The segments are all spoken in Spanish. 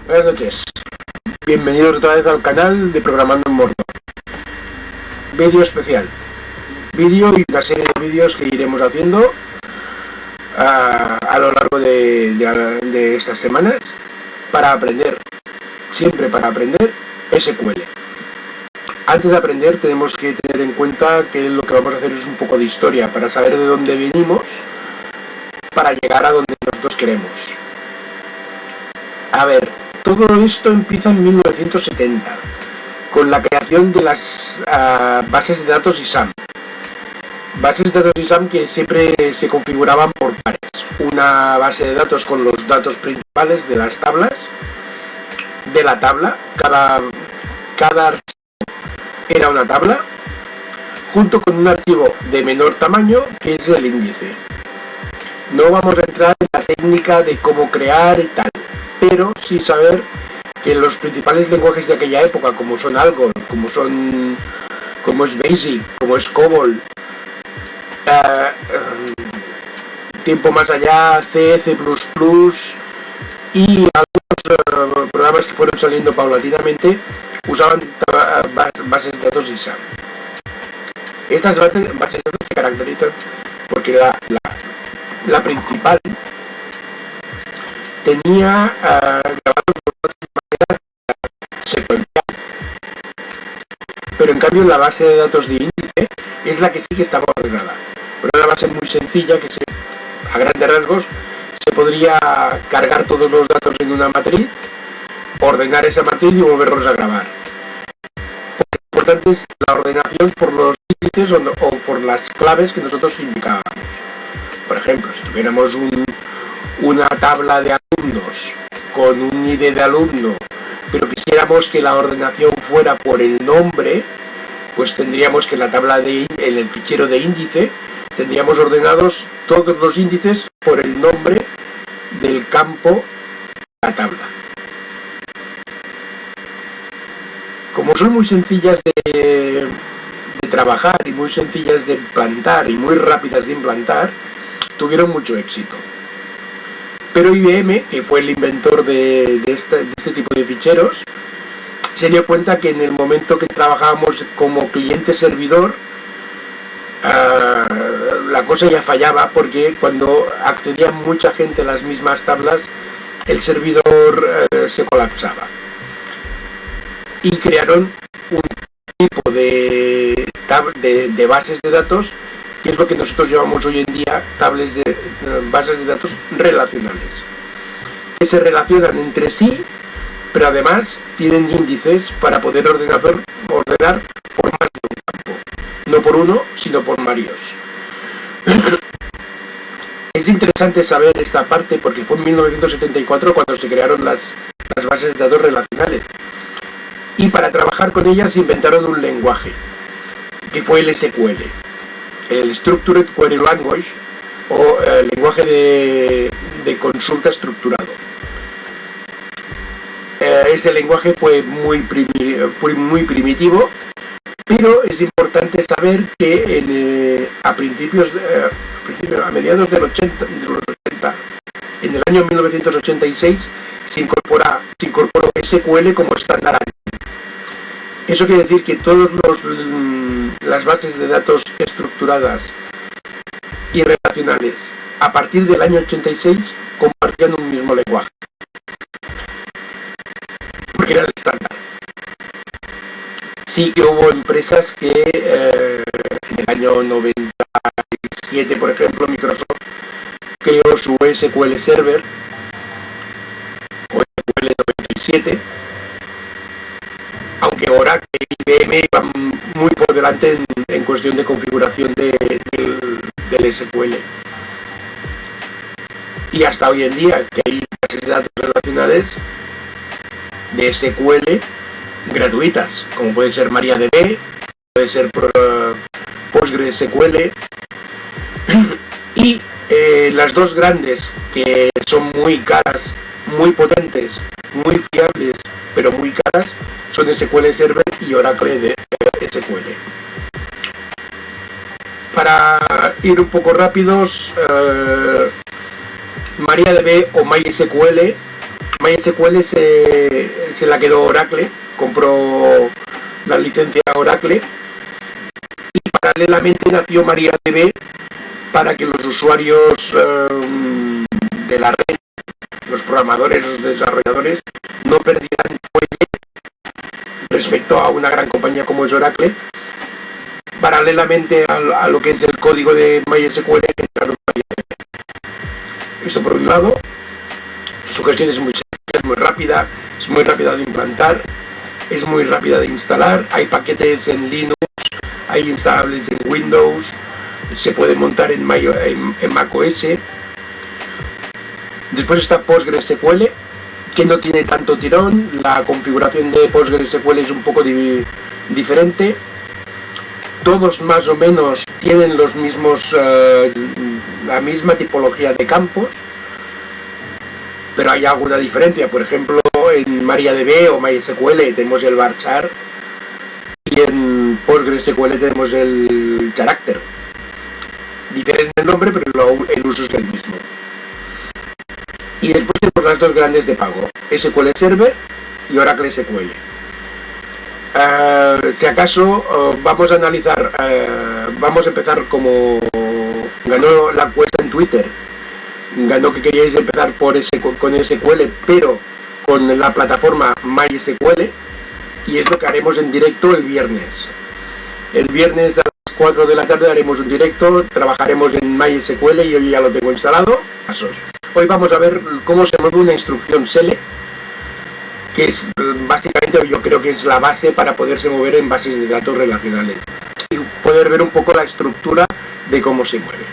Buenas noches, bienvenidos otra vez al canal de Programando en Mordo. Vídeo especial, vídeo y una serie de vídeos que iremos haciendo a lo largo de estas semanas para aprender, siempre para aprender SQL. Antes de aprender tenemos que tener en cuenta que lo que vamos a hacer es un poco de historia para saber de dónde venimos para llegar a donde nosotros queremos. A ver, todo esto empieza en 1970 con la creación de las bases de datos ISAM. Bases de datos ISAM que siempre se configuraban por pares. Una base de datos con los datos principales de las tablas, de la tabla, cada archivo era una tabla, junto con un archivo de menor tamaño que es el índice. No vamos a entrar en la técnica de cómo crear y tal, pero sí saber que los principales lenguajes de aquella época, como son Algol, como es Basic, como es COBOL, tiempo más allá, C, C++ y algunos programas que fueron saliendo paulatinamente usaban bases de datos ISAM. Estas bases de datos se caracterizan porque la principal tenía grabados los datos de manera secuencial, pero en cambio la base de datos de índice es la que sí que estaba ordenada. Pero una base muy sencilla que a grandes rasgos se podría cargar todos los datos en una matriz, ordenar esa matriz y volverlos a grabar. Lo importante es la ordenación por los índices o por las claves que nosotros indicábamos. Por ejemplo, si tuviéramos una tabla de alumnos con un ID de alumno, pero quisiéramos que la ordenación fuera por el nombre, pues tendríamos que en la tabla en el fichero de índice tendríamos ordenados todos los índices por el nombre del campo de la tabla. Como son muy sencillas de trabajar y muy sencillas de implantar y muy rápidas de implantar, tuvieron mucho éxito. Pero IBM, que fue el inventor de este tipo de ficheros, se dio cuenta que en el momento que trabajábamos como cliente-servidor, la cosa ya fallaba, porque cuando accedía mucha gente a las mismas tablas, el servidor se colapsaba. Y crearon un tipo de bases de datos, que es lo que nosotros llamamos hoy en día bases de datos relacionales, que se relacionan entre sí, pero además tienen índices para poder ordenar por más de un campo, no por uno, sino por varios. Es interesante saber esta parte porque fue en 1974 cuando se crearon las bases de datos relacionales, y para trabajar con ellas inventaron un lenguaje que fue el SQL, el Structured Query Language, o el lenguaje de consulta estructurado. Este lenguaje fue muy primitivo, pero es importante saber que a mediados de los 80, en el año 1986, se incorporó SQL como estándar. Eso quiere decir que todas las bases de datos estructuradas y relacionales a partir del año 86 compartían un mismo lenguaje, porque era el estándar. Sí que hubo empresas que en el año 97, por ejemplo, Microsoft creó su SQL Server, o SQL 97, aunque Oracle y IBM van muy por delante en cuestión de configuración del SQL. Y hasta hoy en día, que hay bases de datos relacionales de SQL gratuitas, como puede ser MariaDB, puede ser PostgreSQL, y las dos grandes, que son muy caras, muy potentes, muy fiables, pero muy caras, son SQL Server y Oracle de SQL. Para ir un poco rápidos, MariaDB o MySQL MySQL se la quedó Oracle, compró la licencia Oracle y paralelamente nació MariaDB para que los usuarios de la red, los programadores, los desarrolladores, no perdieran fuelle respecto a una gran compañía como es Oracle. Paralelamente a lo que es el código de MySQL, entraron MariaDB. Esto por un lado. Su gestión es muy sencilla, es muy rápida de implantar, es muy rápida de instalar. Hay paquetes en Linux, hay instalables en Windows, se puede montar en macOS. Después está PostgreSQL, que no tiene tanto tirón. La configuración de PostgreSQL es un poco diferente. Todos más o menos tienen los mismos, la misma tipología de campos, pero hay alguna diferencia. Por ejemplo, en MariaDB o MySQL tenemos el varchar y en PostgreSQL tenemos el character. Diferente el nombre, pero el uso es el mismo. Y después tenemos las dos grandes de pago, SQL Server y Oracle SQL. Si acaso vamos a analizar, vamos a empezar como ganó la encuesta en Twitter. Ganó que queríais empezar con SQL, pero con la plataforma MySQL, y es lo que haremos en directo el viernes. El viernes a las 4 de la tarde haremos un directo, trabajaremos en MySQL y hoy ya lo tengo instalado. Hoy vamos a ver cómo se mueve una instrucción select, que es básicamente, yo creo que es la base para poderse mover en bases de datos relacionales y poder ver un poco la estructura de cómo se mueve.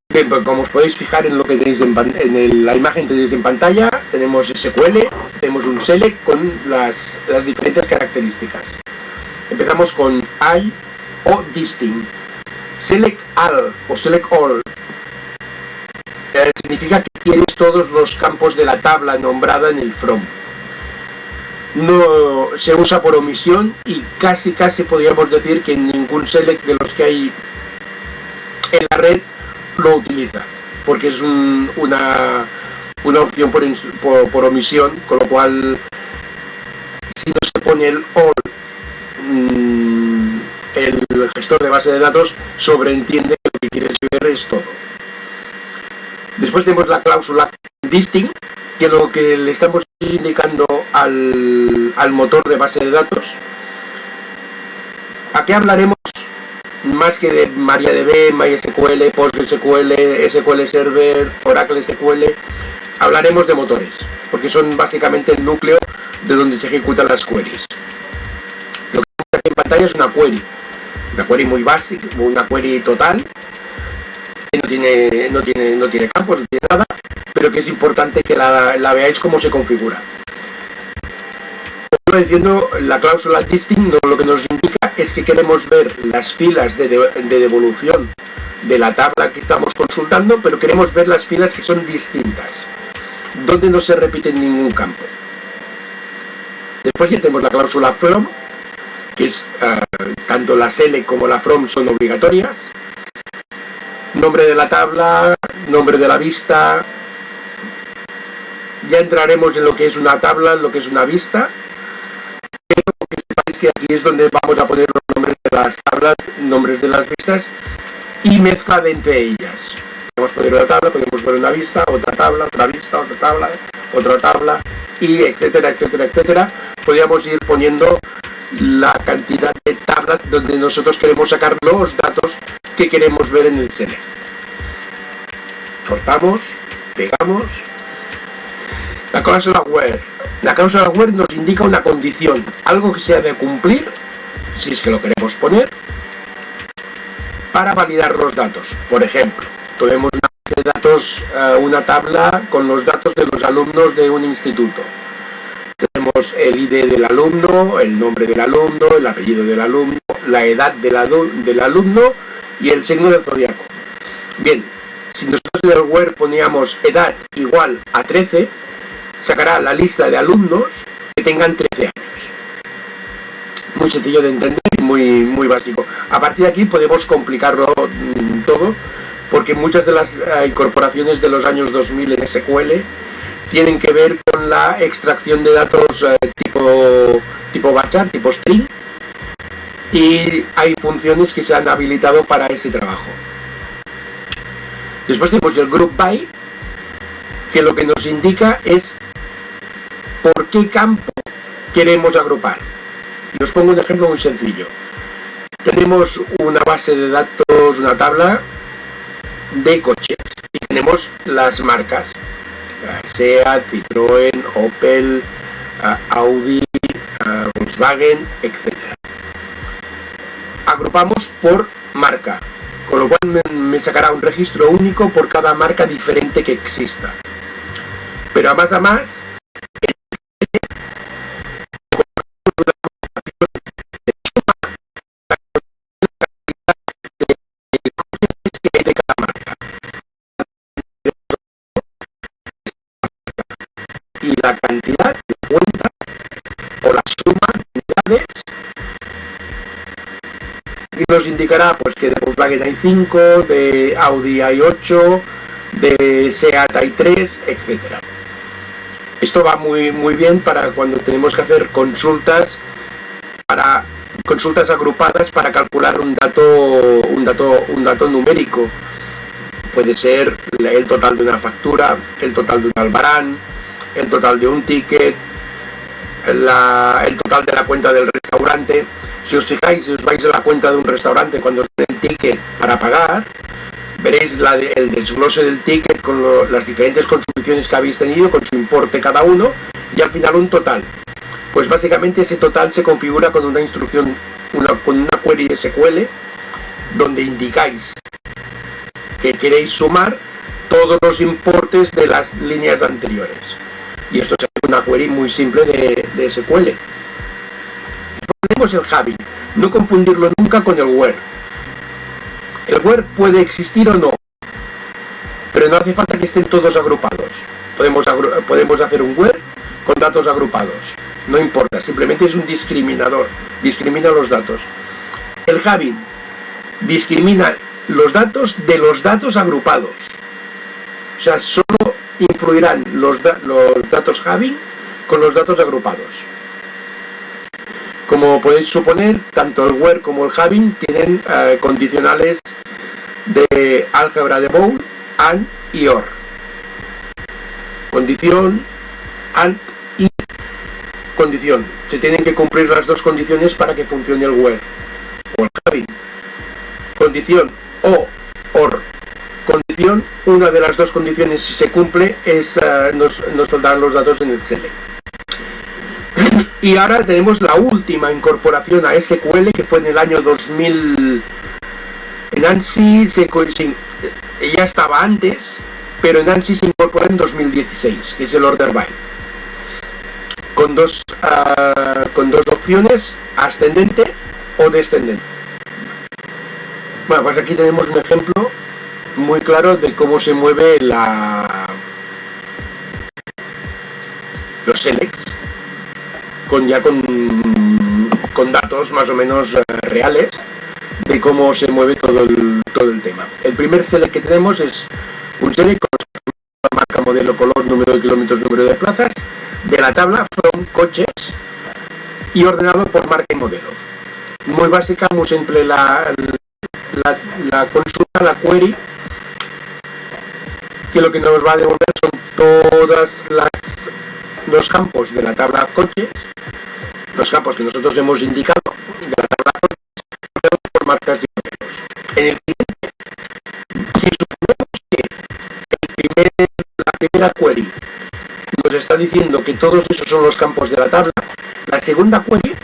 Bien, pues como os podéis fijar en lo que tenéis la imagen que tenéis en pantalla, tenemos SQL, tenemos un select con las diferentes características. Empezamos con I o distinct. Select all o select all significa que tienes todos los campos de la tabla nombrada en el from. No se usa por omisión y casi podríamos decir que ningún select de los que hay en la red lo utiliza, porque es una opción por omisión, con lo cual si no se pone el all, el gestor de base de datos sobreentiende que lo que quieres ver es todo. Después tenemos la cláusula distinct, que lo que le estamos indicando al motor de base de datos. Aquí hablaremos más que de MariaDB, MySQL, PostgreSQL, SQL Server, Oracle SQL, hablaremos de motores, porque son básicamente el núcleo de donde se ejecutan las queries. Lo que tenemos aquí en pantalla es una query muy básica, una query total, que no tiene campos, no tiene nada, pero que es importante que la veáis cómo se configura. Como diciendo, la cláusula distinct lo que nos indica es que queremos ver las filas de devolución de la tabla que estamos consultando, pero queremos ver las filas que son distintas, donde no se repite ningún campo. Después ya tenemos la cláusula from, que es tanto la select como la from son obligatorias. Nombre de la tabla, nombre de la vista. Ya entraremos en lo que es una tabla, en lo que es una vista. Pero que sepáis que aquí es donde vamos a poner los nombres de las tablas, nombres de las vistas y mezcla de entre ellas. Podemos poner una tabla, podemos poner una vista, otra tabla, otra vista, otra tabla, y etcétera, etcétera, etcétera. Podríamos ir poniendo la cantidad de tablas donde nosotros queremos sacar los datos que queremos ver en el select. Cortamos, pegamos. La cláusula where. La cláusula where nos indica una condición, algo que se ha de cumplir, si es que lo queremos poner, para validar los datos. Por ejemplo, tenemos una base de datos, una tabla con los datos de los alumnos de un instituto. Tenemos el ID del alumno, el nombre del alumno, el apellido del alumno, la edad del alumno y el signo del zodiaco. Bien, si nosotros en el where poníamos edad igual a 13, sacará la lista de alumnos que tengan 13 años. Muy sencillo de entender y muy básico. A partir de aquí podemos complicarlo todo, porque muchas de las incorporaciones de los años 2000 en SQL tienen que ver con la extracción de datos tipo varchar, tipo string, y hay funciones que se han habilitado para ese trabajo. Después tenemos el group by, que lo que nos indica es por qué campo queremos agrupar. Y os pongo un ejemplo muy sencillo. Tenemos una base de datos, una tabla de coches, y tenemos las marcas: SEAT, Citroën, Opel, Audi, Volkswagen, etc. Agrupamos por marca, con lo cual me sacará un registro único por cada marca diferente que exista. Pero a más, de cada marca, y la cantidad de cuenta o la suma de unidades, y nos indicará pues que de Volkswagen hay 5, de Audi hay 8, de SEAT hay 3, etc. Esto va muy bien para cuando tenemos que hacer consultas agrupadas para calcular un dato numérico. Puede ser el total de una factura, el total de un albarán, el total de un ticket, el total de la cuenta del restaurante. Si os fijáis, si os vais a la cuenta de un restaurante cuando os den el ticket para pagar, veréis el desglose del ticket con las diferentes consumiciones que habéis tenido, con su importe cada uno, y al final un total. Pues básicamente ese total se configura con una instrucción, con una query SQL, donde indicáis que queréis sumar todos los importes de las líneas anteriores. Y esto es una query muy simple de SQL. Tenemos el having, no confundirlo nunca con el where. El where puede existir o no, pero no hace falta que estén todos agrupados. Podemos hacer un where con datos agrupados, no importa, simplemente es un discriminador, discrimina los datos. El having discrimina los datos de los datos agrupados, o sea, solo influirán los datos having con los datos agrupados. Como podéis suponer, tanto el where como el having tienen condicionales de álgebra de bool, and y or. Condición, and y condición. Se tienen que cumplir las dos condiciones para que funcione el where o el having. Condición o or. Condición, una de las dos condiciones, si se cumple, nos saldrán los datos en el select. Y ahora tenemos la última incorporación a SQL, que fue en el año 2000. En ANSI ya estaba antes, pero en ANSI se incorporó en 2016, que es el order by, con dos opciones: ascendente o descendente. Bueno, pues aquí tenemos un ejemplo muy claro de cómo se mueve los selects con datos más o menos reales de cómo se mueve todo el tema. El primer select que tenemos es un select con marca, modelo, color, número de kilómetros, número de plazas, de la tabla from coches, y ordenado por marca y modelo. Muy básica, muy simple la consulta, la query, que lo que nos va a devolver son todos los campos de la tabla coches, los campos que nosotros hemos indicado de la tabla coches, por marcas y modelos. En el siguiente, si suponemos que la primera query nos está diciendo que todos esos son los campos de la tabla, la segunda query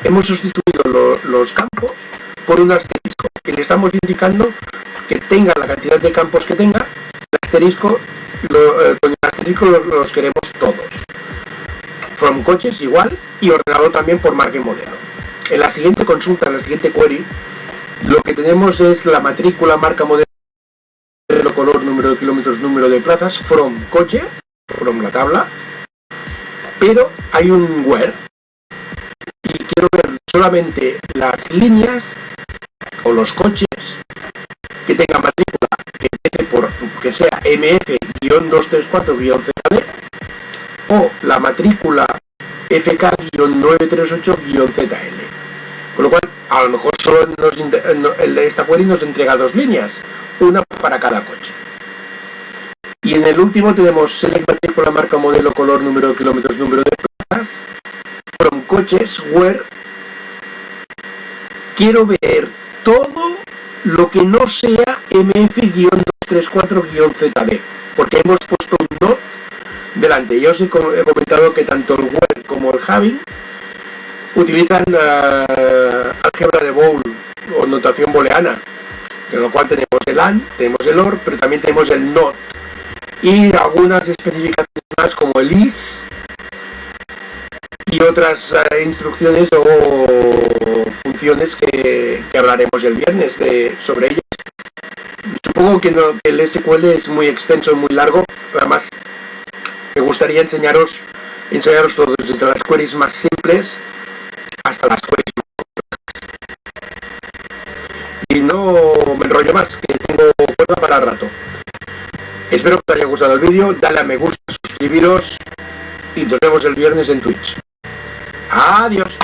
hemos sustituido los campos por un asterisco, y le estamos indicando que tenga la cantidad de campos que tenga. Con el asterisco los queremos todos. From coches igual, y ordenado también por marca y modelo. En la siguiente consulta, en la siguiente query, lo que tenemos es la matrícula, marca, modelo, color, número de kilómetros, número de plazas, from coche, from la tabla, pero hay un where, y quiero ver solamente las líneas o los coches que tengan matrícula que sea MF-234-ZD o la matrícula FK-938-ZL. Con lo cual, a lo mejor solo esta query nos entrega 2 líneas, una para cada coche. Y en el último tenemos select matrícula, marca, modelo, color, número de kilómetros, número de plazas, from coches, where. Quiero ver todo lo que no sea MF-234-ZD, porque hemos puesto un not delante. Yo os he comentado que tanto el where como el having utilizan álgebra de Boole o notación booleana, en lo cual tenemos el AND, tenemos el OR, pero también tenemos el NOT y algunas especificaciones más como el IS y otras instrucciones o funciones que hablaremos el viernes sobre ellas. Supongo que el SQL es muy extenso y muy largo, además me gustaría enseñaros todo, desde las queries más simples hasta las queries más complejas. Y no me enrollo más, que tengo cuerda para rato. Espero que os haya gustado el vídeo, dale a me gusta, suscribiros y nos vemos el viernes en Twitch. Adiós.